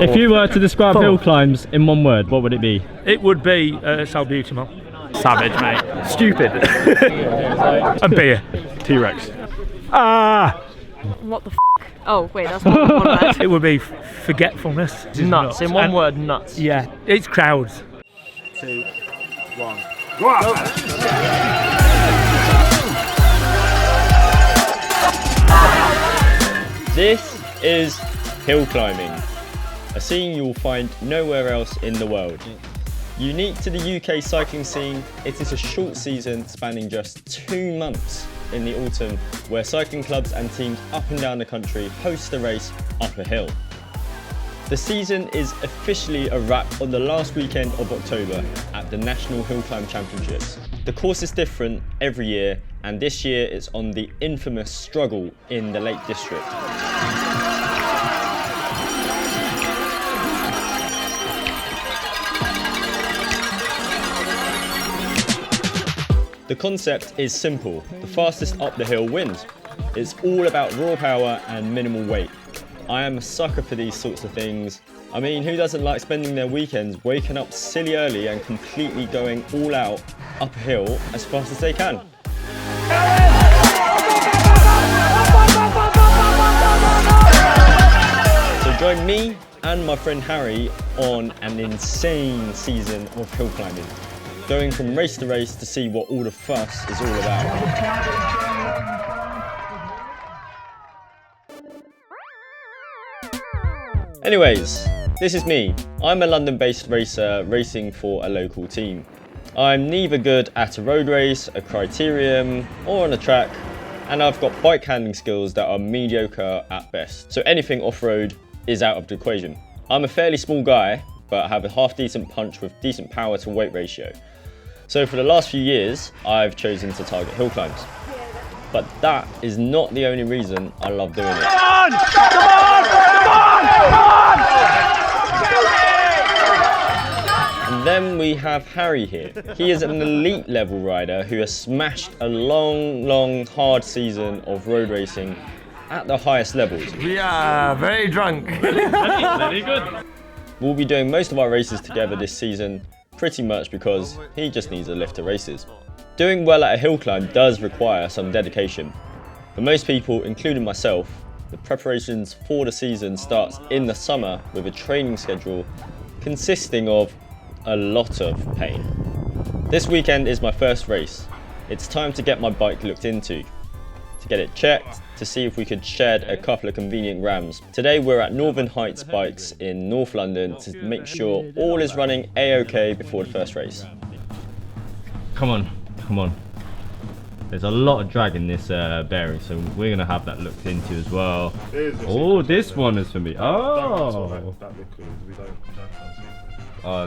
If you were to describe hill climbs in one word, what would it be? It would be salbutamol. Savage, mate. Stupid. A beer. T-Rex. Ah! What the f? Oh, wait, that's not one word. It would be forgetfulness. Nuts. In one word, nuts. Yeah, it's crowds. 2, 1. This is hill climbing, a scene you'll find nowhere else in the world. Unique to the UK cycling scene, it is a short season spanning just 2 months in the autumn, where cycling clubs and teams up and down the country host the race up a hill. The season is officially a wrap on the last weekend of October at the National Hill Climb Championships. The course is different every year, and this year it's on the infamous struggle in the Lake District. The concept is simple. The fastest up the hill wins. It's all about raw power and minimal weight. I am a sucker for these sorts of things. I mean, who doesn't like spending their weekends waking up silly early and completely going all out up a hill as fast as they can? So join me and my friend Harry on an insane season of hill climbing, going from race to race to see what all the fuss is all about. Anyways, this is me. I'm a London-based racer racing for a local team. I'm neither good at a road race, a criterium, or on a track, and I've got bike handling skills that are mediocre at best. So anything off-road is out of the equation. I'm a fairly small guy, but I have a half-decent punch with decent power to weight ratio. So for the last few years, I've chosen to target hill climbs. But that is not the only reason I love doing it. Come on! Come on! Come on! Come on! And then we have Harry here. He is an elite level rider who has smashed a long, hard season of road racing at the highest levels. We are very drunk. Very good. We'll be doing most of our races together this season, pretty much because he just needs a lift to races. Doing well at a hill climb does require some dedication. For most people, including myself, the preparations for the season starts in the summer with a training schedule consisting of a lot of pain. This weekend is my first race. It's time to get my bike looked into, to get it checked, to see if we could shed a couple of convenient rams. Today we're at Northern Heights Bikes in North London to make sure all is running a-okay before the first race. Come on. There's a lot of drag in this bearing, so we're gonna have that looked into as well. Oh, this one is for me. Oh,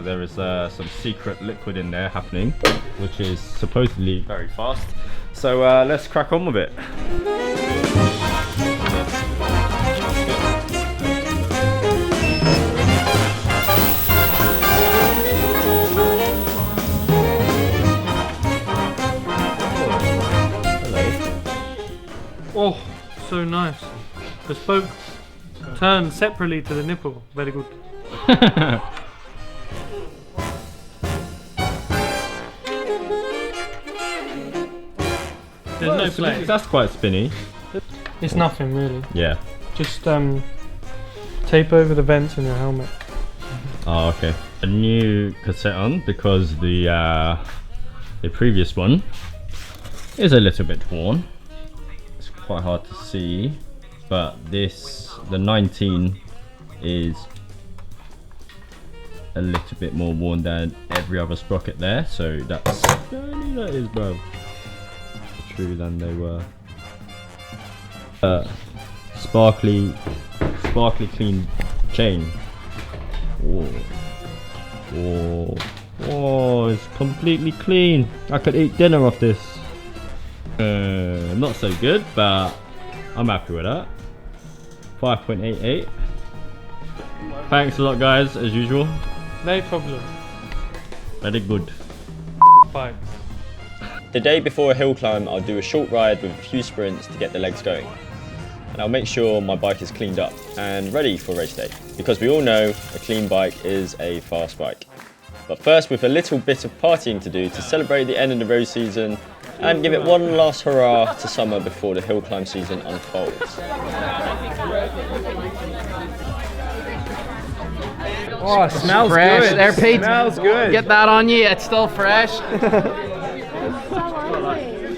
there is some secret liquid in there happening, which is supposedly very fast. So let's crack on with it. Oh, so nice. The spoke turned separately to the nipple. Very good. There's no play. That's quite spinny. It's nothing really. Yeah. Just tape over the vents in your helmet. Oh, okay. A new cassette on because the previous one is a little bit worn. It's quite hard to see, but the 19 is a little bit more worn than every other sprocket there, so that's that is, bro. True than they were. Sparkly clean chain. Oh, it's completely clean. I could eat dinner off this. Not so good, but I'm happy with that. 5.88. Thanks a lot, guys, as usual. No problem. Very good. Bye. The day before a hill climb, I'll do a short ride with a few sprints to get the legs going. and I'll make sure my bike is cleaned up and ready for race day, because we all know a clean bike is a fast bike. But first, with a little bit of partying to do to celebrate the end of the road season and give it one last hurrah to summer before the hill climb season unfolds. Oh, it smells fresh. good. There, Pete. Smells good. Get that on you. It's still fresh.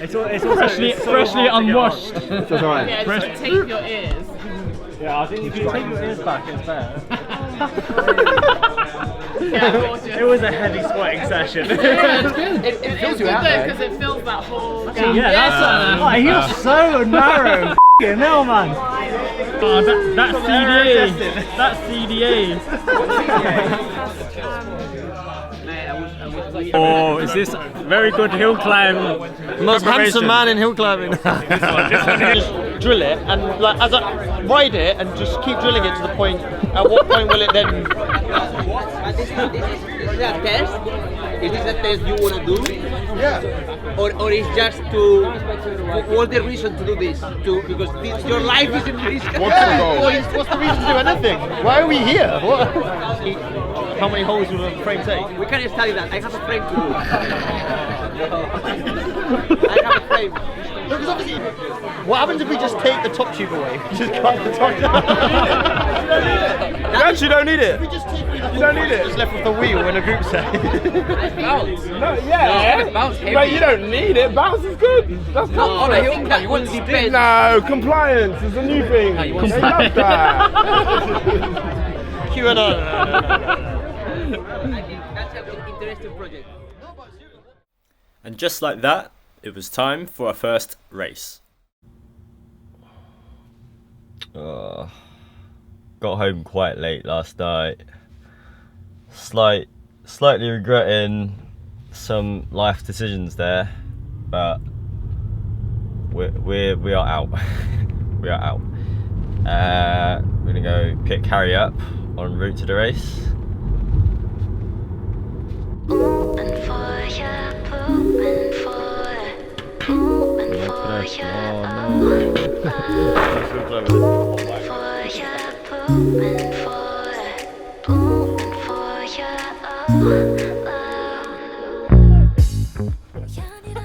It's freshly unwashed. It's alright. Yeah, just tape your ears. Yeah, I think if you take your ears back, it's better. Yeah, It was a heavy sweating session. It fills you out there. because it fills that whole gap. Oh, he was so narrow. F***ing hell, man. Oh, that's CDA. That's CDA. Oh, is this very good hill climb? Most handsome man in hill climbing. Just drill it, and like as I ride it, and just keep drilling it to the point. At what point will it then? Is this a test? Is this a test you want to do? Yeah. Or is just to? What's the reason to do this? Because your life is in risk. What's the goal? What's the reason to do anything? Why are we here? What? How many holes will the frame take? We can study that. I have a frame to do. I have a frame. Because obviously, what happens if we just take the top tube away? Just cut the top tube. You actually don't need it. We just take You don't need it. Just left with the wheel in a group set. No, yeah. But you don't need it. Bounce is good. That's good. On a hill climb, you want to be bent. No, compliance is a new thing. I love that. QAnon. That's an interesting project. And just like that, it was time for our first race. Got home quite late last night. Slightly regretting some life decisions there, but we are out. We are out. We're gonna go pick Harry up en route to the race.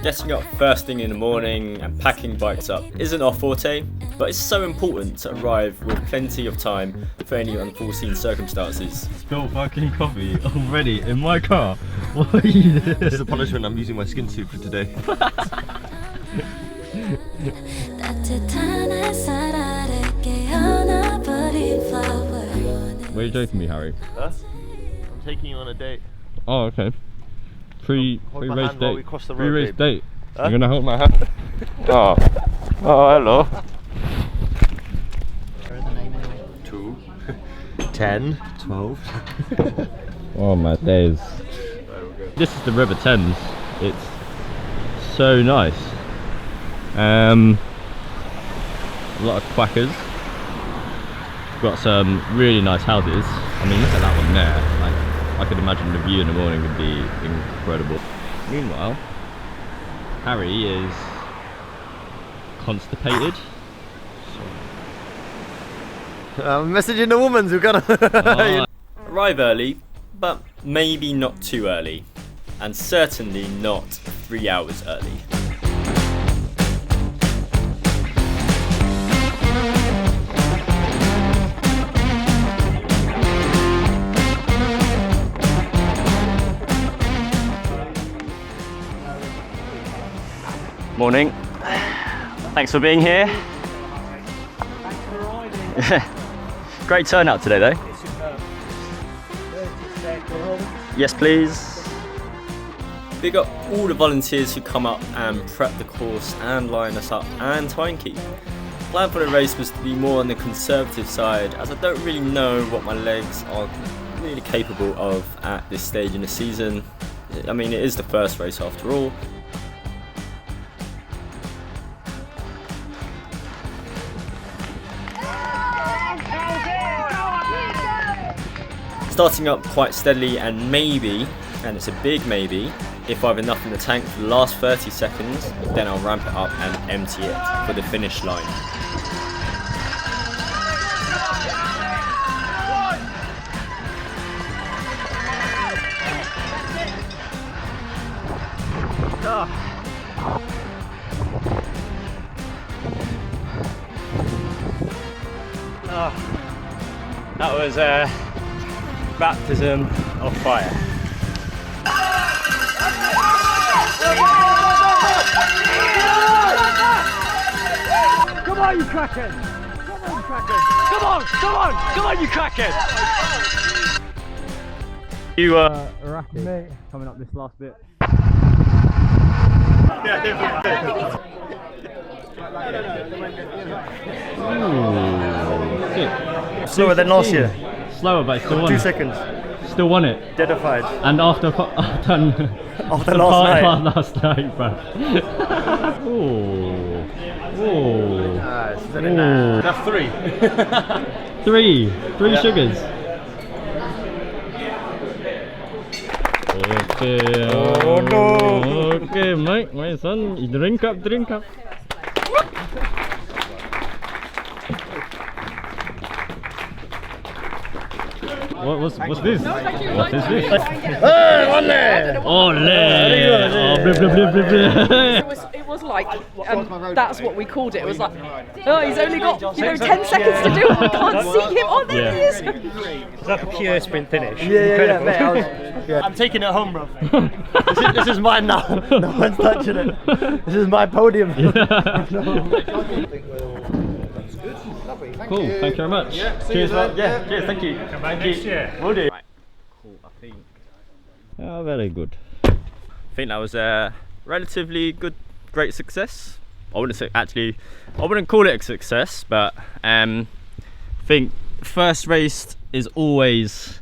Getting up first thing in the morning and packing bikes up isn't our forte, but it's so important to arrive with plenty of time for any unforeseen circumstances. Spilled fucking coffee already in my car. What are you doing? This is a punishment. I'm using my skin suit for today. Where are you joking me, Harry? Huh? I'm taking you on a date. Oh, okay. Pre-race date. Pre-race date. Huh? You're gonna hold my hand. Oh, hello. 2, 10, 12. Oh my days. This is the River Thames. It's so nice. A lot of quackers. Got some really nice houses. I mean, look at that one there. Like, I could imagine the view in the morning would be incredible. Meanwhile, Harry is constipated. I'm messaging the woman who got to Arrive early, but maybe not too early, and certainly not 3 hours early. Morning. Thanks for being here. Great turnout today though. Yes please. Big up all the volunteers who come up and prep the course and line us up and timekeep. Plan for the race was to be more on the conservative side, as I don't really know what my legs are really capable of at this stage in the season. I mean, it is the first race after all. Starting up quite steadily, and maybe, and it's a big maybe, if I have enough in the tank for the last 30 seconds, then I'll ramp it up and empty it for the finish line. was baptism of fire. Come on, you crackhead! Come on, crackhead! Come on, come on, come on, you crackhead! You racking mate coming up this last bit. Slower than last year. Slower, but still won 2 it. seconds. Still won it. Deadified. And after After last night. last night, bro. Ooh. Ooh. That's 3. Three sugars. Okay. Oh no. Okay, mate, my son, you drink up. What's this? What is this? Hey, ole! Ole! Oh, blah, blah, blah, blah, blah. It was like, that's what we called it. It was like, oh, he's only got 10 seconds to do it. I can't see him. Oh, there he is. It's like a pure sprint finish. Yeah, mate. I'm taking it home, bro. this is mine now. No one's touching it. This is my podium. Cool, thank you very much. Cheers, man. Yeah, cheers, thank you. Thank you. Will do. Cool, I think. Oh, very good. I think that was a relatively great success. I wouldn't call it a success, but I think first race is always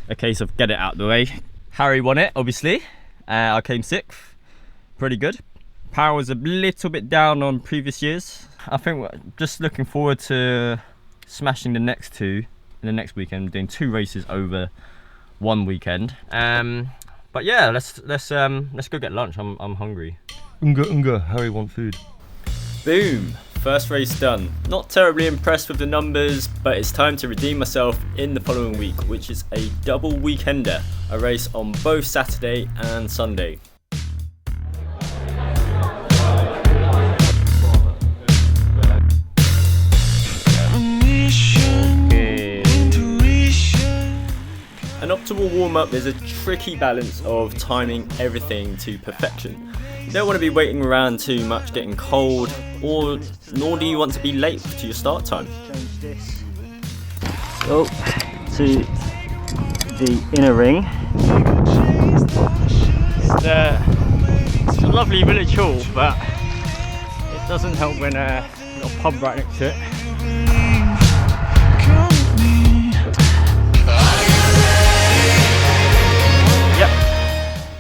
a case of get it out of the way. Harry won it, obviously. I came 6th, pretty good. Power was a little bit down on previous years. I think we're just looking forward to smashing the next 2 in the next weekend, doing 2 races over 1 weekend. But yeah, let's go get lunch. I'm hungry. Unga, Harry want food. Boom! First race done. Not terribly impressed with the numbers, but it's time to redeem myself in the following week, which is a double weekender. A race on both Saturday and Sunday. An optimal warm-up is a tricky balance of timing everything to perfection. You don't want to be waiting around too much getting cold, nor do you want to be late to your start time. So, to the inner ring. It's a lovely village hall, but it doesn't help when you've got a pub right next to it.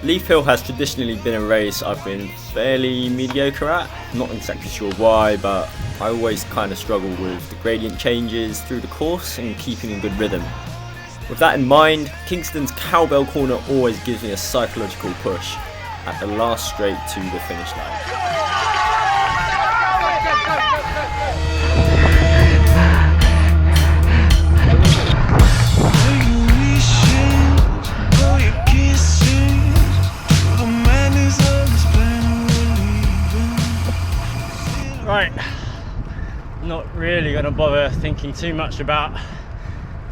Leaf Hill has traditionally been a race I've been fairly mediocre at. Not exactly sure why, but I always kind of struggle with the gradient changes through the course and keeping a good rhythm. With that in mind, Kingston's Cowbell Corner always gives me a psychological push at the last straight to the finish line. Right, not really going to bother thinking too much about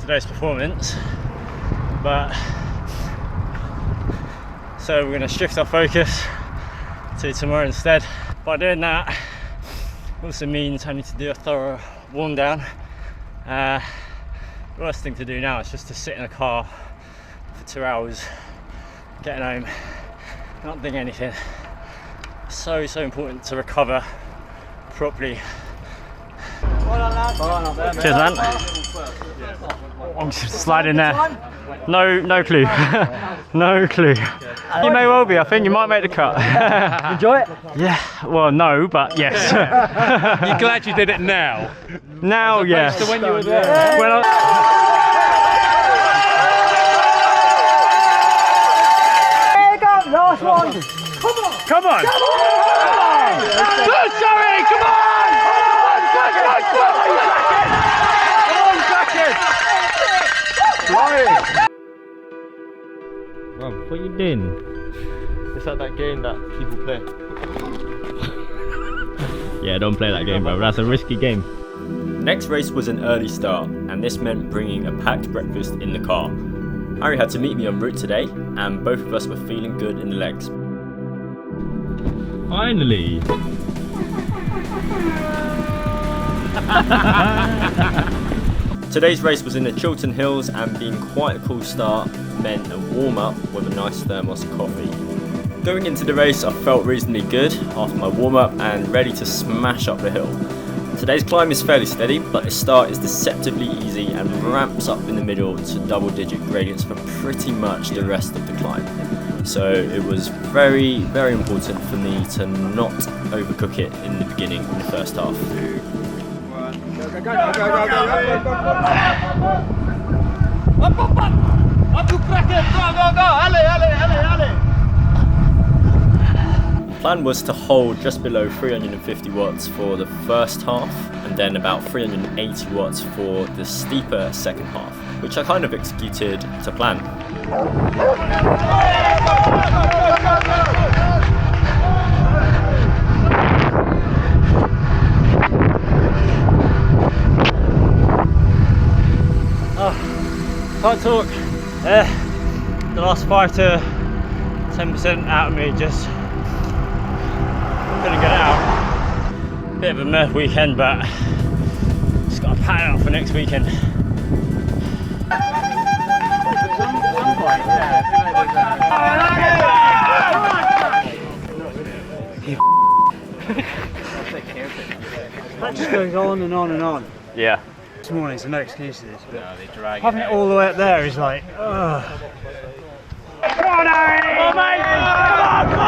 today's performance, but so we're going to shift our focus to tomorrow instead. By doing that also means I need to do a thorough warm down. The worst thing to do now is just to sit in a car for 2 hours, getting home, not doing anything. So important to recover properly. Cheers, man. I'm just sliding there. No clue. No clue. You may well be. I think you might make the cut. Enjoy it? Yeah. Well, no, but yes. You're glad you did it now? Now, yes. So when you were there? When Last one! Come on! Sorry, come on! Rob, what you doing? It's like that game that people play. Yeah, don't play that game, bro. That's a risky game. next race was an early start, and this meant bringing a packed breakfast in the car. Harry had to meet me en route today, and both of us were feeling good in the legs. Finally! Today's race was in the Chiltern Hills, and being quite a cool start meant a warm-up with a nice thermos of coffee. Going into the race, I felt reasonably good after my warm-up and ready to smash up the hill. Today's climb is fairly steady, but the start is deceptively easy and ramps up in the middle to double-digit gradients for pretty much the rest of the climb. So it was very, very important for me to not overcook it in the beginning, in the first half. The plan was to hold just below 350 watts for the first half, and then about 380 watts for the steeper second half, which I kind of executed to plan. Can't talk. The last 5 to 10% out of me just couldn't get it out. Bit of a murph weekend, but just got to pat it out for next weekend. That just goes on and on and on. Yeah. This morning, so no excuses. But having it all the way up there is like, ugh. Come on, Harry! Come on, mate! Come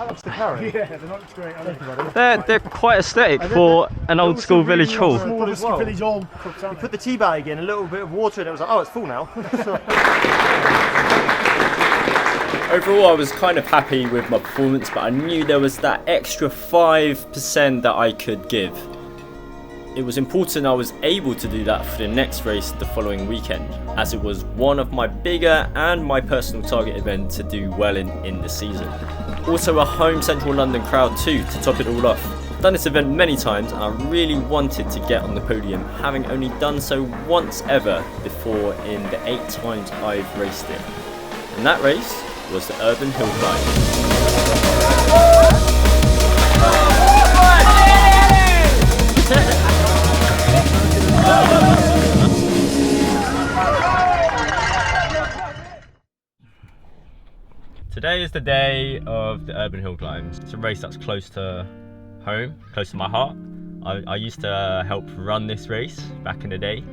on! What's the carry? Yeah, they're not great, are they? They're quite aesthetic for an old school village hall. Village hall. You put the tea bag in, a little bit of water, and it was like, oh, it's full now. Overall, I was kind of happy with my performance, but I knew there was that extra 5% that I could give. It was important I was able to do that for the next race the following weekend, as it was one of my bigger and my personal target event to do well in the season. Also a home central London crowd too, to top it all off. I've done this event many times and I really wanted to get on the podium, having only done so once ever before in the 8 times I've raced it. And that race was the Urban Hill Climb. Today is the day of the Urban Hill Climb. It's a race that's close to home, close to my heart. I used to help run this race back in the day.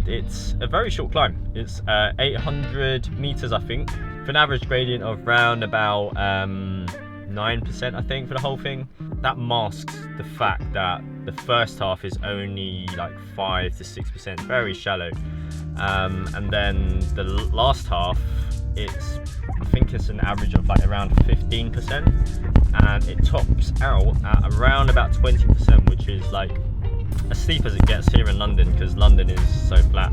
It's a very short climb. It's 800 meters, I think, for an average gradient of round about 9%, I think, for the whole thing. That masks the fact that the first half is only like 5 to 6%, very shallow, and then the last half, I think it's an average of like around 15%, and it tops out at around about 20%, which is like as steep as it gets here in London, because London is so flat.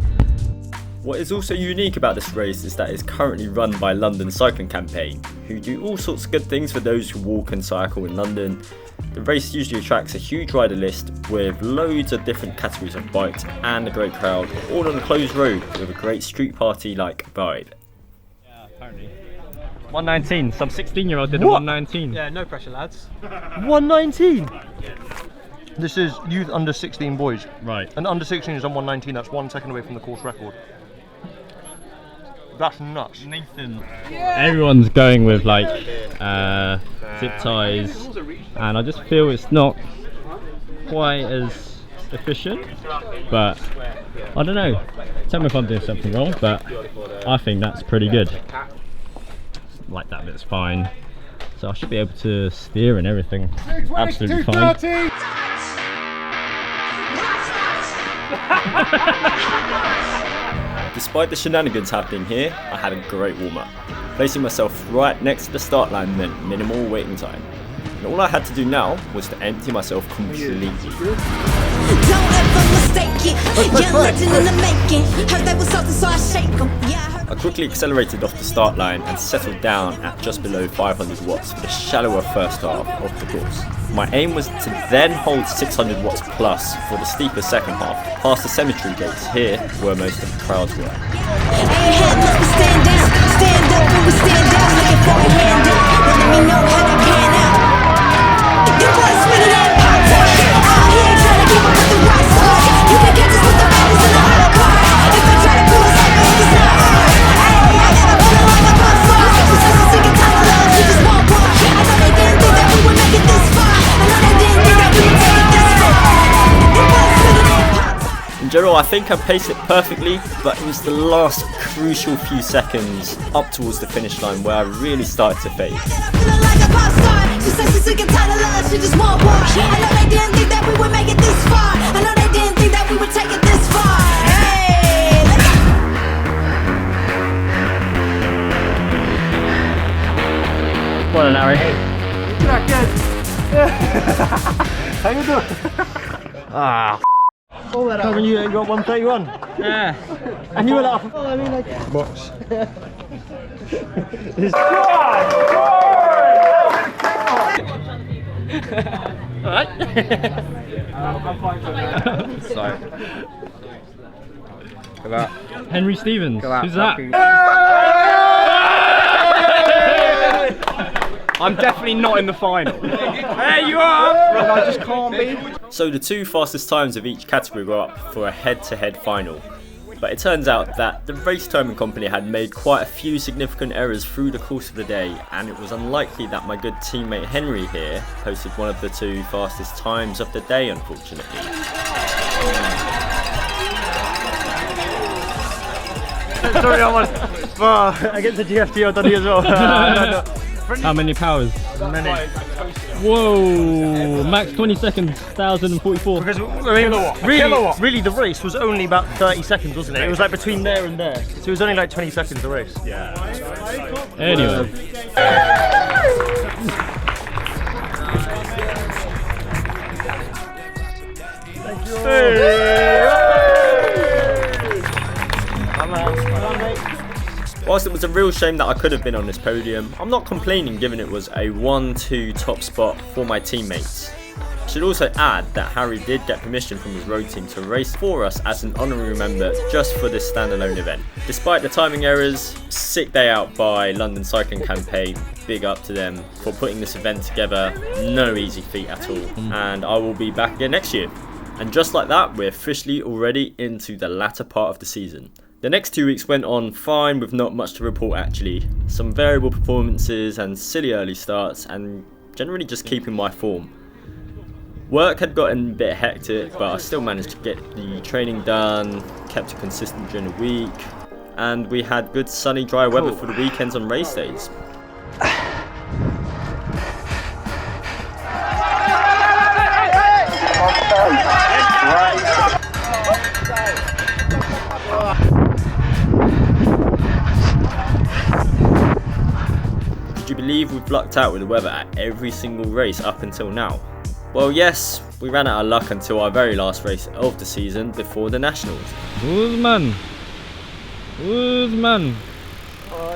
What is also unique about this race is that it's currently run by London Cycling Campaign, who do all sorts of good things for those who walk and cycle in London. The race usually attracts a huge rider list with loads of different categories of bikes and a great crowd, all on a closed road with a great street party-like vibe. 119, some 16-year-old did a 119. Yeah, no pressure, lads. 119? This is youth under 16 boys. Right. And under 16 is on 119, that's 1 second away from the course record. That's nuts. Nathan. Everyone's going with like zip ties, and I just feel it's not quite as efficient, but I don't know. Tell me if I'm doing something wrong, but I think that's pretty good. Like that bit's fine, so I should be able to steer and everything absolutely fine. Despite the shenanigans happening here, I had a great warm-up. Placing myself right next to the start line meant minimal waiting time, and all I had to do now was to empty myself completely. Don't ever mistake it. You're legend in the making. Heard they was something, so I shake 'em. Yeah, I heard I quickly accelerated off the start line and settled down at just below 500 watts for the shallower first half of the course. My aim was to then hold 600 watts plus for the steeper second half, past the cemetery gates here where most of the crowds were. In general, I think I paced it perfectly, but it was the last crucial few seconds up towards the finish line where I really started to fade. Well done, Harry. How you doing? Ah. All that up. You ain't got 131. Yeah. And you were like, oh, I mean, like. Box. Alright. So. Go out. Henry Stevens. Go out. Who's that? I'm definitely not in the final. There you are! And I just can't be. So the two fastest times of each category were up for a head-to-head final. But it turns out that the race timing company had made quite a few significant errors through the course of the day, and it was unlikely that my good teammate Henry here posted one of the two fastest times of the day, unfortunately. Sorry, I was. Well, against the GFT, I've done it as well. How many powers? Many. Whoa! Max 20 seconds, 1,044. Because I mean, really, the race was only about 30 seconds, wasn't it? It was like between there and there, so it was only like 20 seconds the race. Yeah. Anyway. Thank you. Whilst it was a real shame that I could have been on this podium, I'm not complaining given it was a 1-2 top spot for my teammates. I should also add that Harry did get permission from his road team to race for us as an honorary member just for this standalone event. Despite the timing errors, sick day out by London Cycling Campaign, big up to them for putting this event together, no easy feat at all, and I will be back again next year. And just like that, we're officially already into the latter part of the season. The next 2 weeks went on fine with not much to report actually. Some variable performances and silly early starts and generally just keeping my form. Work had gotten a bit hectic, but I still managed to get the training done, kept it consistent during the week, and we had good sunny dry weather for the weekends on race days. Did you believe we've lucked out with the weather at every single race up until now? Well, yes, we ran out of luck until our very last race of the season before the Nationals. Guzman!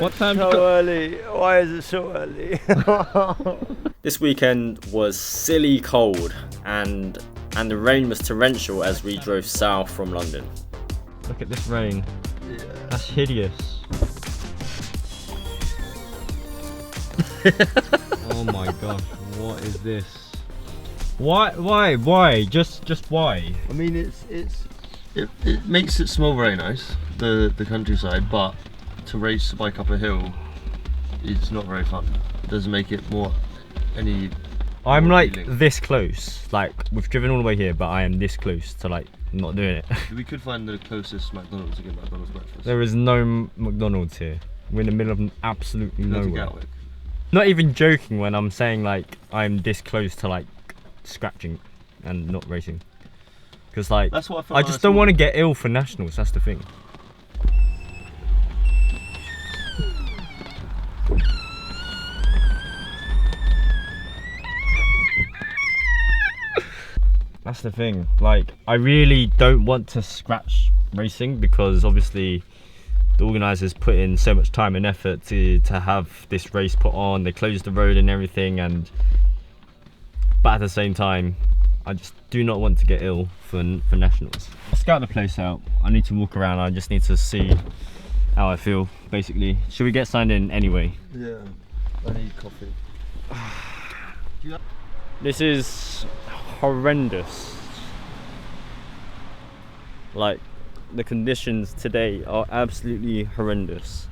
What time? So early. Why is it so early? This weekend was silly cold and the rain was torrential as we drove south from London. Look at this rain. Yeah. That's hideous. Oh my gosh, what is this? Why? Just why? I mean, it makes it smell very nice, the countryside, but to race a bike up a hill, it's not very fun. It doesn't make it any. I'm more like appealing. this close. Like we've driven all the way here, but I am this close to like not doing it. We could find the closest McDonald's to get McDonald's breakfast. There is no McDonald's here. We're in the middle of absolutely Go to nowhere. Gatwick. Not even joking when I'm saying like I'm this close to like scratching and not racing. Because like That's what I felt I like just I don't saw. want to get ill for nationals. That's the thing. That's the thing. Like I really don't want to scratch racing because obviously the organisers put in so much time and effort to have this race put on. They closed the road and everything, but at the same time, I just do not want to get ill for nationals. Scout the place out. I need to walk around. I just need to see how I feel, basically. Should we get signed in anyway? Yeah, I need coffee. This is horrendous. Like, the conditions today are absolutely horrendous.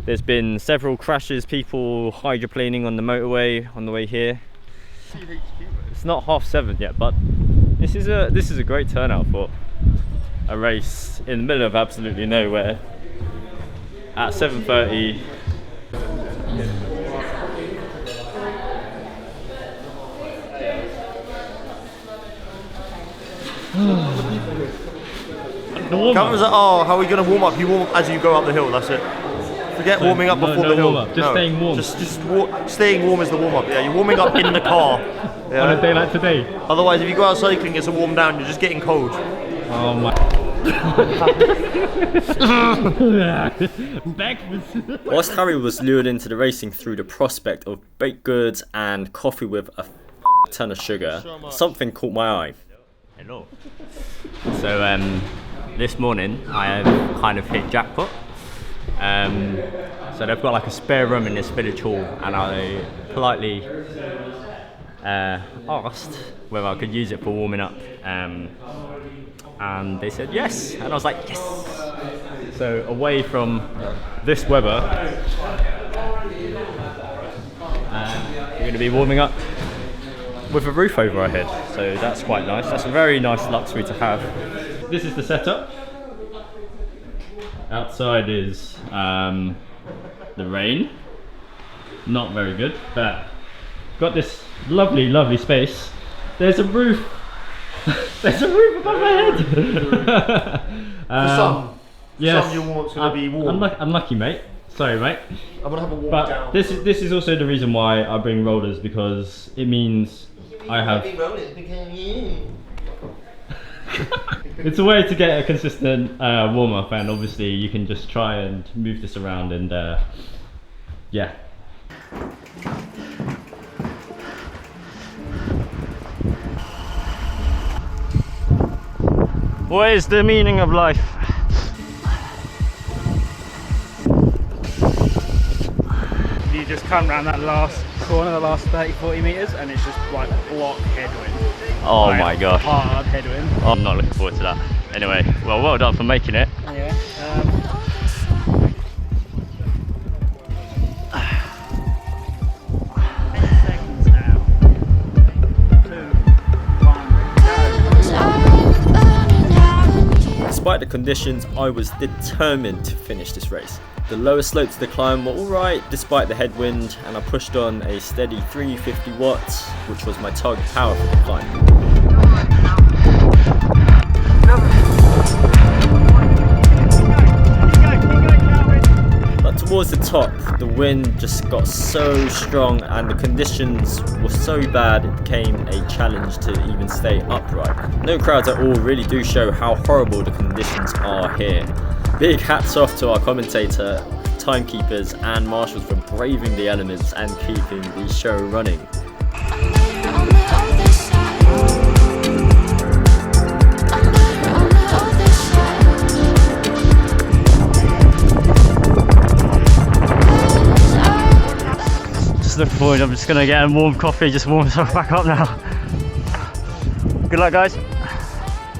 There's been several crashes, people hydroplaning on the motorway on the way here. It's not 7:30 yet, but this is a great turnout for a race in the middle of absolutely nowhere at 7:30. Cameron's like, oh, how are we going to warm up? You warm up as you go up the hill, that's it. Forget warming up before the hill. Warm up. Just staying warm. Staying warm is the warm up. Yeah, you're warming up in the car. Yeah. On a day like today. Otherwise, if you go out cycling, it's a warm down. You're just getting cold. Oh my. Whilst Harry was lured into the racing through the prospect of baked goods and coffee with a ton of sugar, something caught my eye. Hello. So this morning I have kind of hit jackpot. So they've got like a spare room in this village hall, and I politely asked whether I could use it for warming up, and they said yes, and I was like yes. So away from this weather, we're going to be warming up with a roof over our head, so that's quite nice. That's a very nice luxury to have. This is the setup. Outside is the rain, not very good, but got this lovely space. There's a roof. There's a roof above my head. For some yes, you want to be warm. Unlucky, mate. Sorry, mate. I'm gonna have a warm but down. This is also the reason why I bring rollers, because it means I have. It's a way to get a consistent warm up, and obviously you can just try and move this around, and yeah. What is the meaning of life? You just come around that last corner, the last 30-40 metres, and it's just like block headwind. Oh like my gosh. Hard headwind. Oh, I'm not looking forward to that. Anyway, well done for making it. Yeah. 10 seconds now. 2, 1, go. Despite the conditions, I was determined to finish this race. The lower slopes of the climb were alright despite the headwind, and I pushed on a steady 350 watts, which was my target power for the climb. But towards the top, the wind just got so strong and the conditions were so bad it became a challenge to even stay upright. No crowds at all really do show how horrible the conditions are here. Big hats off to our commentator, timekeepers and marshals for braving the elements and keeping the show running. Just looking forward, I'm just going to get a warm coffee, just warm myself back up now. Good luck, guys.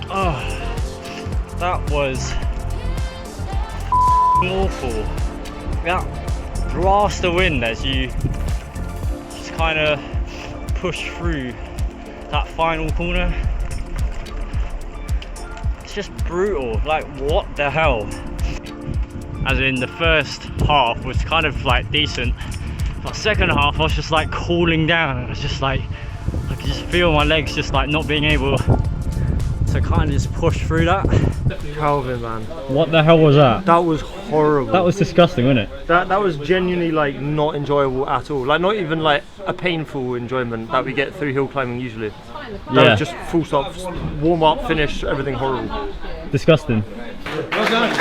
Oh, that was awful. That blast of wind as you just kind of push through that final corner. It's just brutal, like what the hell. As in the first half was kind of like decent, but second half I was just like cooling down, and it was just like I could just feel my legs just like not being able to kind of just push through that. Calvin, man. What the hell was that? That was horrible. That was disgusting, wasn't it? That was genuinely like not enjoyable at all. Like not even like a painful enjoyment that we get through hill climbing usually. That was just full stop, warm up, finish, everything horrible. Disgusting. Well done.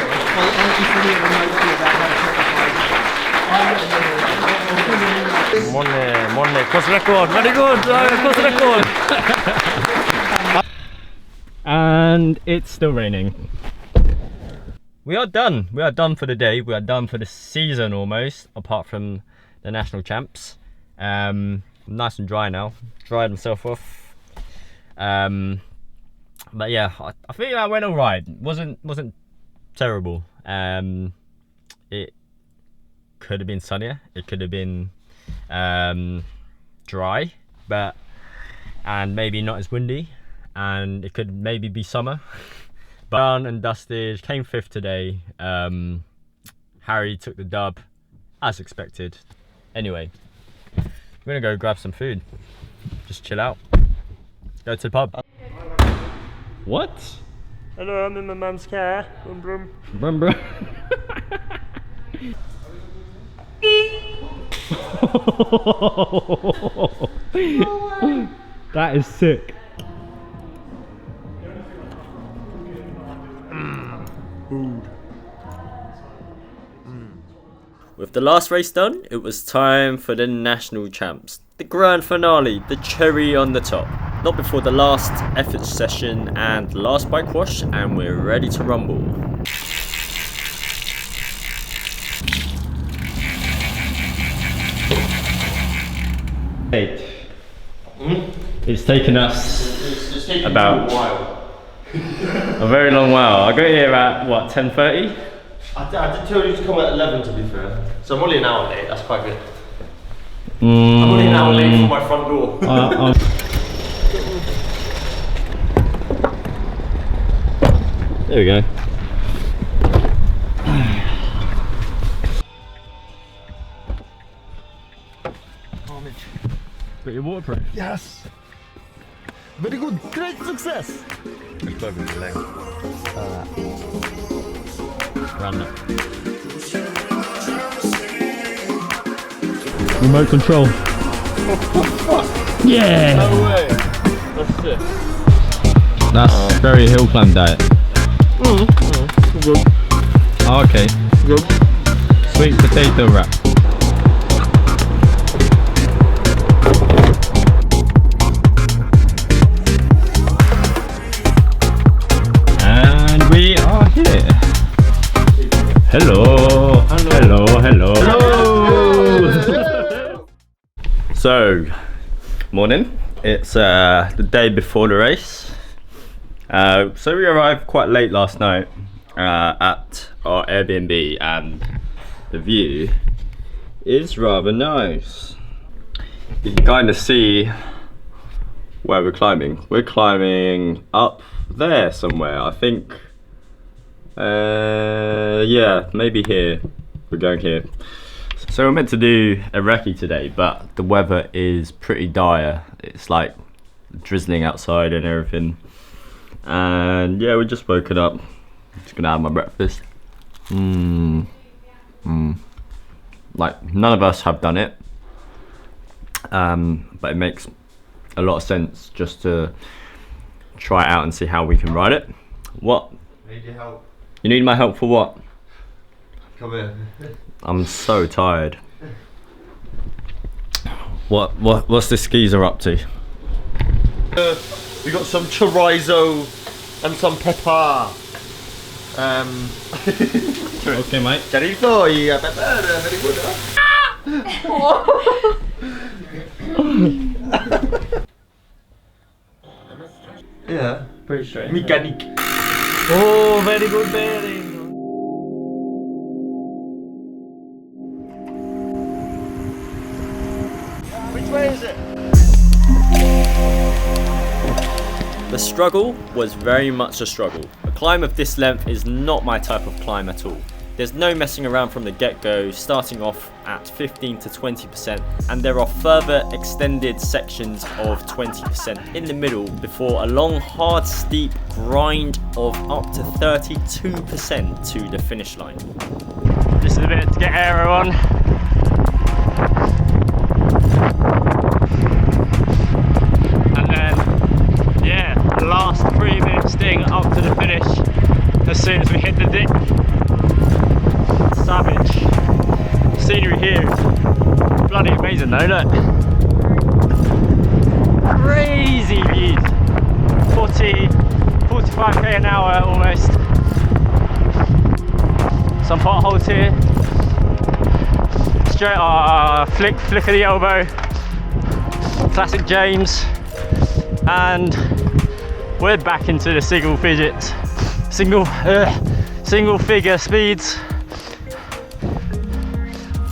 Monday, cross record, very good, cross record. And it's still raining. We are done for the day, we are done for the season almost, apart from the national champs. Nice and dry now, dried myself off. But yeah, I think that went alright, wasn't terrible. It could have been sunnier, it could have been dry, and maybe not as windy, and it could maybe be summer. But done and dusted, came 5th today. Harry took the dub as expected. Anyway, we're gonna go grab some food, just chill out, go to the pub. What? Hello, I'm in my mum's car. Brum brum. Brum brum. That is sick. With the last race done, it was time for the national champs. The grand finale, the cherry on the top. Not before the last effort session and last bike wash, and we're ready to rumble. It's taken us about a very long while. I got here at what, 10:30? I did tell you to come at 11 to be fair. So I'm only an hour late, that's quite good. I'm only an hour late from my front door. There we go. But you're waterproof. Yes. Very good. Great success. Random. Remote control. Yeah. No way. That's it. That's very hill climb diet. Good. Oh, okay. Good. Sweet potato wrap. And we are here. Hello. Hello. Hello. Hello. So, morning. It's the day before the race. So we arrived quite late last night at our Airbnb, and the view is rather nice. You can kind of see where we're climbing. We're climbing up there somewhere, I think. Yeah, maybe here. We're going here. So we're meant to do a recce today, but the weather is pretty dire. It's like drizzling outside and everything. And yeah, we're just woken up. Just gonna have my breakfast. Like, none of us have done it, but it makes a lot of sense just to try it out and see how we can ride it. What? I need your help. You need my help for what? Come here. I'm so tired. What's this skeezer up to? We got some chorizo and some pepper. Okay, mate. Chorizo y pepper, very good, huh? Yeah, Pretty straight. mechanic. Oh, very good bearing. Which way is it? The struggle was very much a struggle. A climb of this length is not my type of climb at all. There's no messing around from the get-go, starting off at 15 to 20%, and there are further extended sections of 20% in the middle before a long, hard, steep grind of up to 32% to the finish line. This is a bit to get aero on. And then, yeah, last 3 minute sting up to the finish. here is bloody amazing though, look. Crazy views. 45k an hour almost. Some potholes here. Straight flick of the elbow. Classic James. And we're back into the single figure speeds.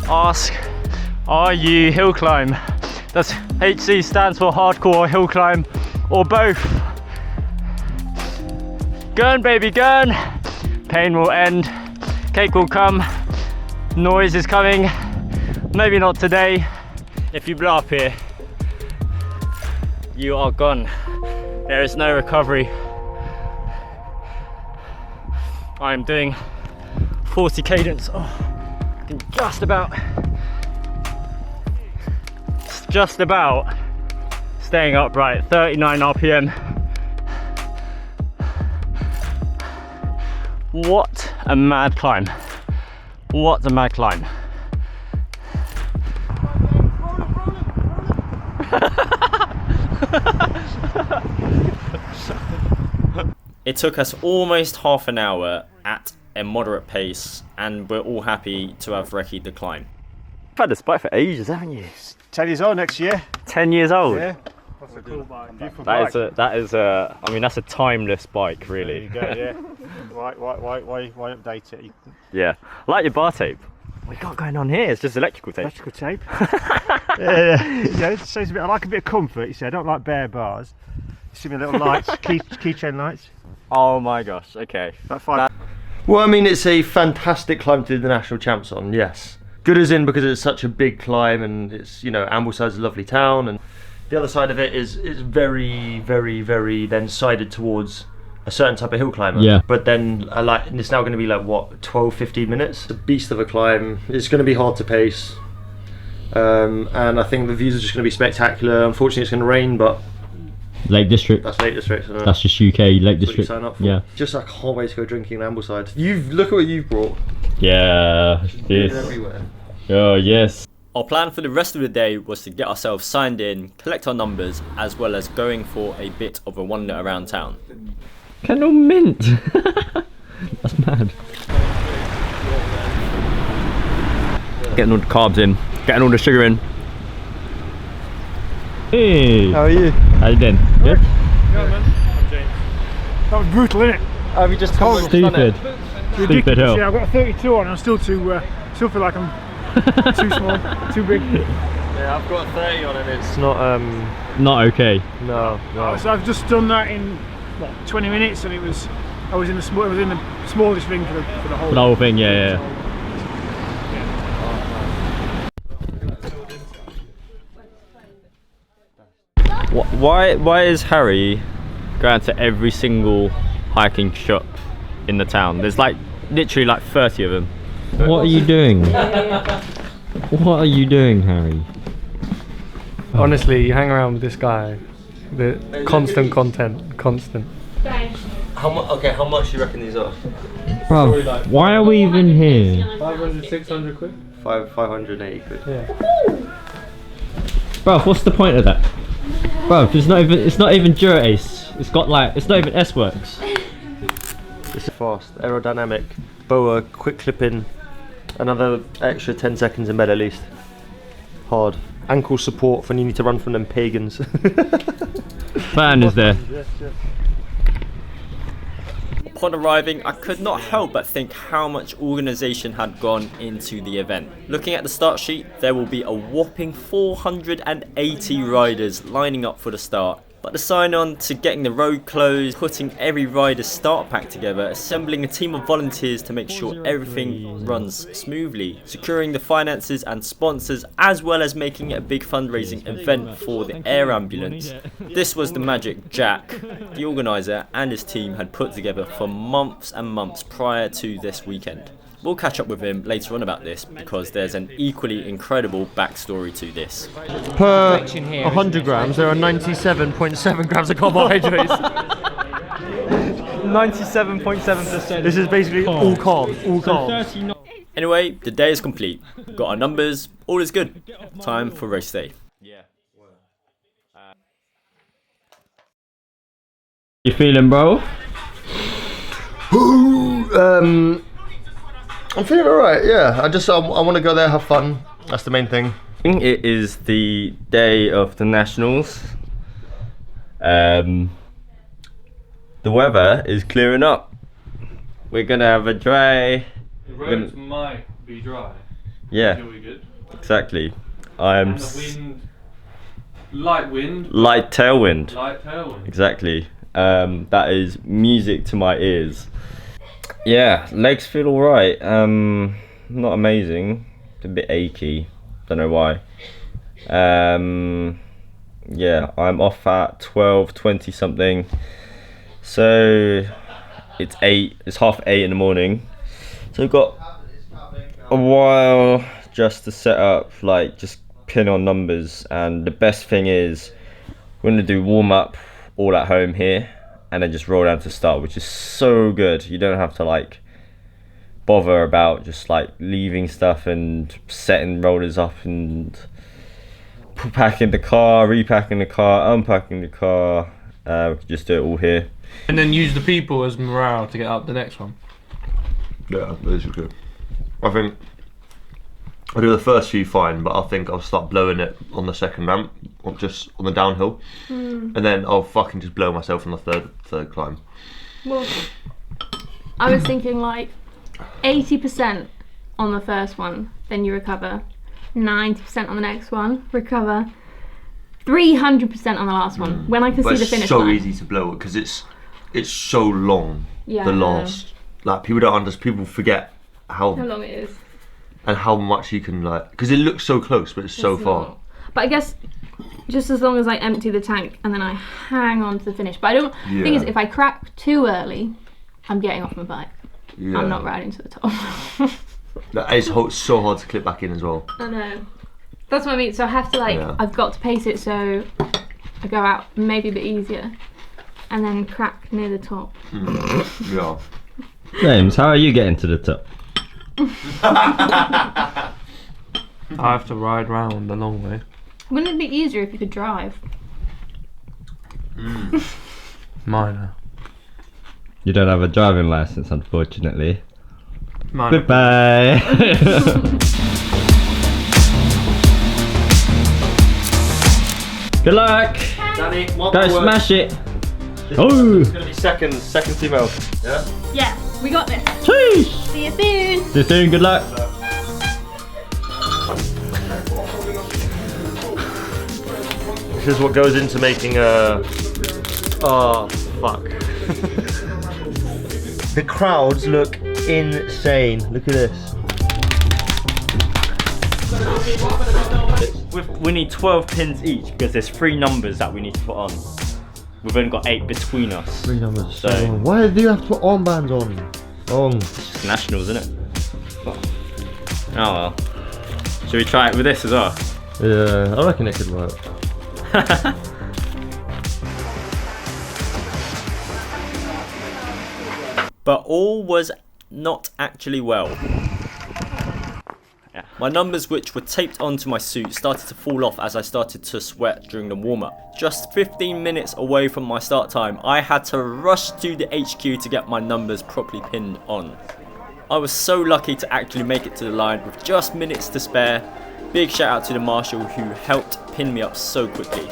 Ask, are you hill climb? That's HC stands for hardcore hill climb, or both. Gurn baby gurn. Pain will end, cake will come, noise is coming, maybe not today. If you blow up here, you are gone. There is no recovery. I am doing 40 cadence. Oh, I can just about staying upright. 39 RPM. What a mad climb. What a mad climb. It took us almost half an hour at a moderate pace, and we're all happy to have recce'd the climb. You've had this bike for ages, haven't you? 10 years old next year. 10 years old? Yeah. That's a cool bike. Beautiful That bike. is a, I mean, that's a timeless bike, really. There you go, yeah. Why update it? Yeah. I like your bar tape. What you got going on here? It's just electrical tape. Electrical tape. Yeah, it says a bit. I like a bit of comfort. You see, I don't like bare bars. You see me little lights, keychain lights. Oh my gosh. Okay. About 5. Well, I mean, it's a fantastic climb to do the national champs on, yes. Good as in because it's such a big climb, and it's, you know, Ambleside's a lovely town, and the other side of it is very, very, very then sided towards a certain type of hill climber. Yeah. But then it's now going to be like what, 12-15 minutes. It's a beast of a climb. It's going to be hard to pace, and I think the views are just going to be spectacular. Unfortunately, it's going to rain, but Lake District. that's Lake District. That's just UK Lake That's what you District. sign up for. Yeah. Just I can't wait to go drinking in Ambleside. Look at what you've brought. Yeah. It's everywhere. Oh yes. Our plan for the rest of the day was to get ourselves signed in, collect our numbers, as well as going for a bit of a wander around town. Candle mint. That's mad. Getting all the carbs in, getting all the sugar in. Hey. How are you? How you doing? Good? Yeah, man. I'm James. That was brutal, innit? Have you just told Stupid. Stupid hill. Yeah, I've got a 32 on. I'm still feel like I'm too small, too big. Yeah, I've got a 30 on, and it's not Not okay. no. So I've just done that in what, 20 minutes, and I was in the smallest thing for the whole. For the whole thing, yeah. Why is Harry going to every single hiking shop in the town? There's like literally like 30 of them. What are you doing? What are you doing, Harry? Honestly, you hang around with this guy, the constant content, constant. How much do you reckon these are? Bro, why are we even here? 500, 600 quid? 580 quid. Yeah. Bro, what's the point of that? Bro, it's not even Dura-Ace. It's not even S-Works. It's fast, aerodynamic, boa, quick clipping, another extra 10 seconds in bed at least. Hard. Ankle support for when you need to run from them pagans. Fan is there. Upon arriving, I could not help but think how much organisation had gone into the event. Looking at the start sheet, there will be a whopping 480 riders lining up for the start. But the sign on to getting the road closed, putting every rider's start pack together, assembling a team of volunteers to make sure everything runs smoothly, securing the finances and sponsors, as well as making it a big fundraising event for the air ambulance. This was the magic Jack, the organiser, and his team had put together for months and months prior to this weekend. We'll catch up with him later on about this because there's an equally incredible backstory to this. Per 100 grams, there are 97.7 grams of carbohydrates. 97.7%. This is basically all carbs, all carbs. Anyway, the day is complete. Got our numbers, all is good. Time for race day. You feeling, bro? I'm feeling alright, yeah. I want to go there, have fun. That's the main thing. It is the day of the nationals. The weather is clearing up. We're gonna have a dry. The roads might be dry. Yeah. It'll be good. Exactly. I'm. And the wind. Light wind. Light tailwind. Light tailwind. Exactly. That is music to my ears. Yeah, legs feel alright. Not amazing. It's a bit achy. Don't know why. Yeah, I'm off at 12:20 something. So it's 8. It's 7:30 in the morning. So we've got a while just to set up, like just pin on numbers. And the best thing is we're gonna do warm up all at home here, and then just roll down to start, which is so good. You don't have to like bother about just like leaving stuff and setting rollers up and packing the car, repacking the car, unpacking the car. We can just do it all here. And then use the people as morale to get up the next one. Yeah, this is good. I think I do the first few fine, but I think I'll start blowing it on the second ramp, or just on the downhill, and then I'll fucking just blow myself on the third climb. Well, I was thinking like 80% on the first one, then you recover. 90% on the next one, recover. 300% on the last one. When I can see the finish line. It's so easy to blow it because it's so long. Yeah. The last, like people don't understand. People forget how long it is and how much you can like, because it looks so close, but it's so far. Not. But I guess just as long as I empty the tank and then I hang on to the finish. But I don't. The thing is, if I crack too early, I'm getting off my bike. Yeah. I'm not riding to the top. It's so hard to clip back in as well. I know. That's what I mean. So I have to like, I've got to pace it so I go out maybe a bit easier, and then crack near the top. Yeah. James, how are you getting to the top? I have to ride round the long way. Wouldn't it be easier if you could drive? Minor. You don't have a driving license, unfortunately. Minor. Goodbye. Good luck. Danny, Go smash it. It's gonna be second female. Yeah. Yeah, we got this. Sheesh. See you soon. See you soon. Good luck. This is what goes into making a. Oh fuck. The crowds look insane. Look at this. We need 12 pins each because there's 3 numbers that we need to put on. We've only got 8 between us. 3 numbers. So why do you have to put armbands on? It's just nationals, isn't it? Oh well. Should we try it with this as well? Yeah, I reckon it could work. But all was not actually well. My numbers, which were taped onto my suit, started to fall off as I started to sweat during the warm-up. Just 15 minutes away from my start time, I had to rush to the HQ to get my numbers properly pinned on. I was so lucky to actually make it to the line with just minutes to spare. Big shout out to the marshal who helped pin me up so quickly.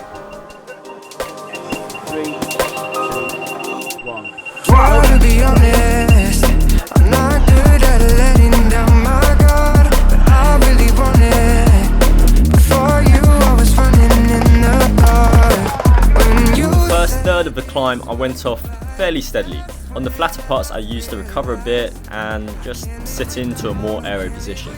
3, 2, 1. Try to be honest, I'm not good at letting down my guard, but I really want it. Before you, I was running in the dark. When you First third of the climb, I went off fairly steadily. On the flatter parts, I used to recover a bit and just sit into a more aero position.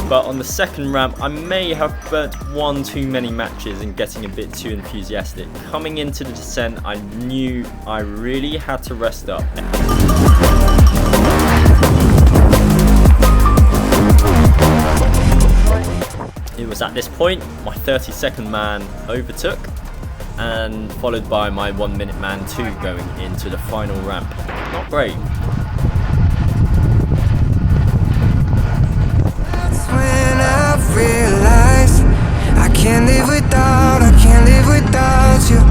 But on the second ramp, I may have burnt one too many matches and getting a bit too enthusiastic. Coming into the descent, I knew I really had to rest up. It was at this point my 32nd man overtook and followed by my 1 minute man 2 going into the final ramp. Not great. That's when I realized I can't live without you.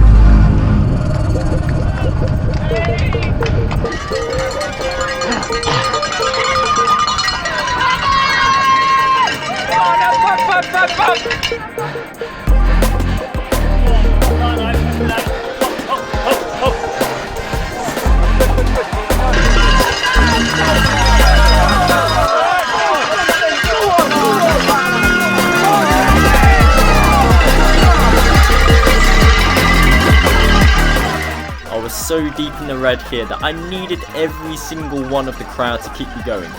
I was so deep in the red here that I needed every single one of the crowd to keep me going.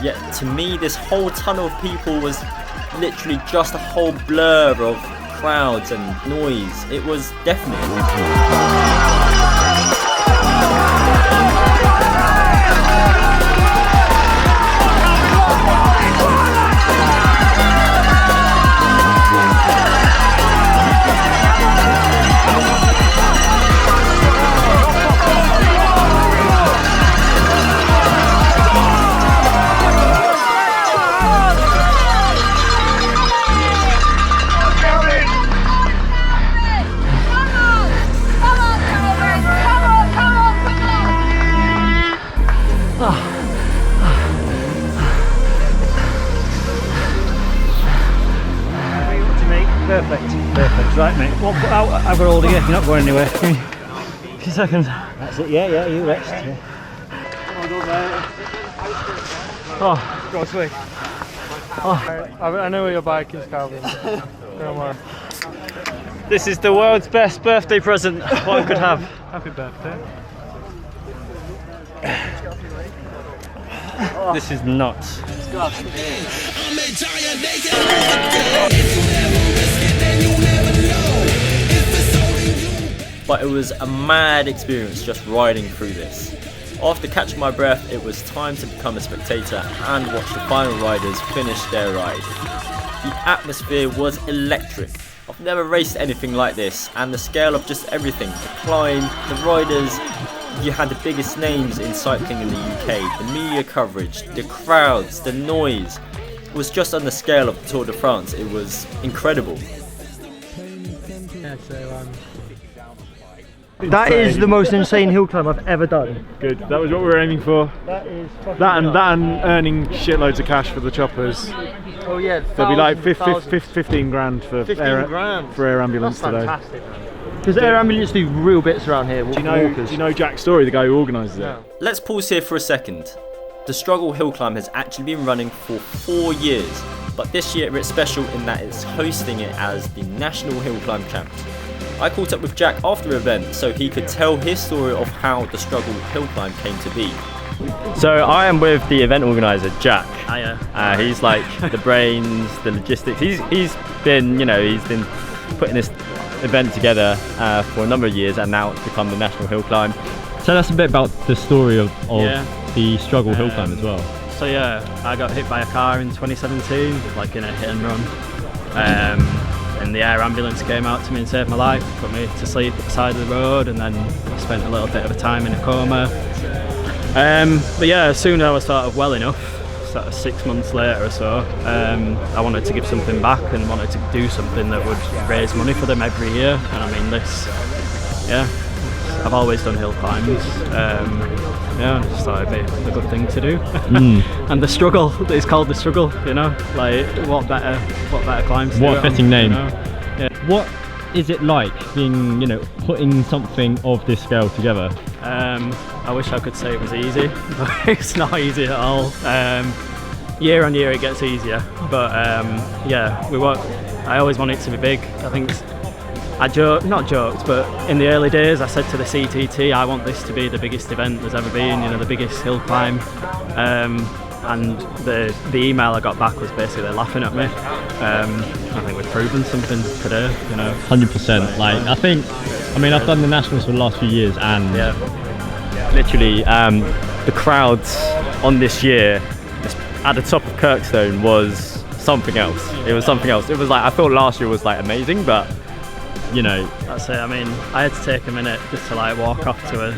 Yet to me, this whole tunnel of people was literally just a whole blur of crowds and noise. It was deafening. Perfect. Right, mate. Well, I've got all to get. You're not going anywhere. Give me a few seconds. That's it. Yeah. You rest. Yeah. Oh, go sweet. Oh, I know where your bike is, Calvin. Don't worry. This is the world's best birthday present what I could have. Happy birthday. This is nuts. But it was a mad experience just riding through this. After catching my breath, it was time to become a spectator and watch the final riders finish their ride. The atmosphere was electric. I've never raced anything like this, and the scale of just everything, the climb, the riders, you had the biggest names in cycling in the UK, the media coverage, the crowds, the noise. It was just on the scale of the Tour de France. It was incredible. Yeah, so, that is the most insane hill climb I've ever done. Good. That was what we were aiming for. That is that and earning shitloads of cash for the choppers. Oh yeah. There'll be like 15 grand for air ambulance That's today. fantastic. Because air ambulance do real bits around here. Do you know Jack's story, the guy who organises it? Let's pause here for a second. The Struggle Hill Climb has actually been running for 4 years, but this year it's special in that it's hosting it as the National Hill Climb Champs. I caught up with Jack after the event so he could tell his story of how the Struggle Hill Climb came to be. So I am with the event organizer, Jack. Hiya. He's like the brains, the logistics. He's been putting this event together for a number of years, and now it's become the National Hill Climb. Tell us a bit about the story of the Struggle Hill Climb as well. So yeah, I got hit by a car in 2017, like in a hit and run. And the air ambulance came out to me and saved my life, put me to sleep at the side of the road, and then I spent a little bit of a time in a coma. But yeah, as soon as I was sort of well enough, sort of 6 months later or so, I wanted to give something back and wanted to do something that would raise money for them every year. And I mean I've always done hill climbs. I just thought it'd be a good thing to do. And the Struggle, it's called the Struggle, you know, like what better climbs? What a fitting name. You know? Yeah. What is it like being, putting something of this scale together? I wish I could say it was easy, but it's not easy at all. Year on year it gets easier, but I always want it to be big. I think not joked, but in the early days I said to the CTT, I want this to be the biggest event there's ever been, the biggest hill climb. And the email I got back was basically laughing at me. I think we've proven something today, 100%. I've done the Nationals for the last few years, and literally the crowds on this year at the top of Kirkstone was something else. It was something else. It was like, I thought last year was like amazing, but you know, that's it. I mean, I had to take a minute just to like walk off to a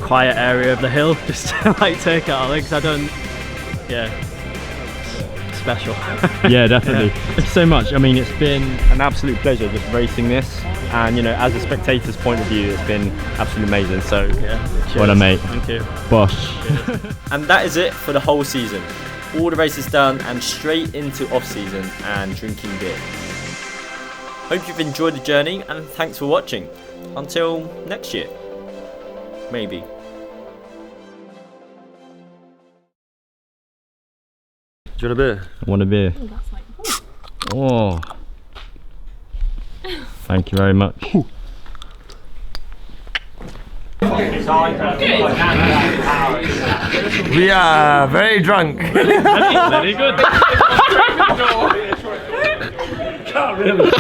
quiet area of the hill just to like take it all in, because I don't, special. Yeah, definitely. Thank you so much. I mean, it's been an absolute pleasure just racing this, and you know, as a spectator's point of view, it's been absolutely amazing. So, well, mate. Thank you. Bosh. And that is it for the whole season. All the races done and straight into off-season and drinking beer. Hope you've enjoyed the journey and thanks for watching. Until next year. Maybe. Do you want a beer? I want a beer. Oh. Thank you very much. We are very drunk. Very good. Can't really.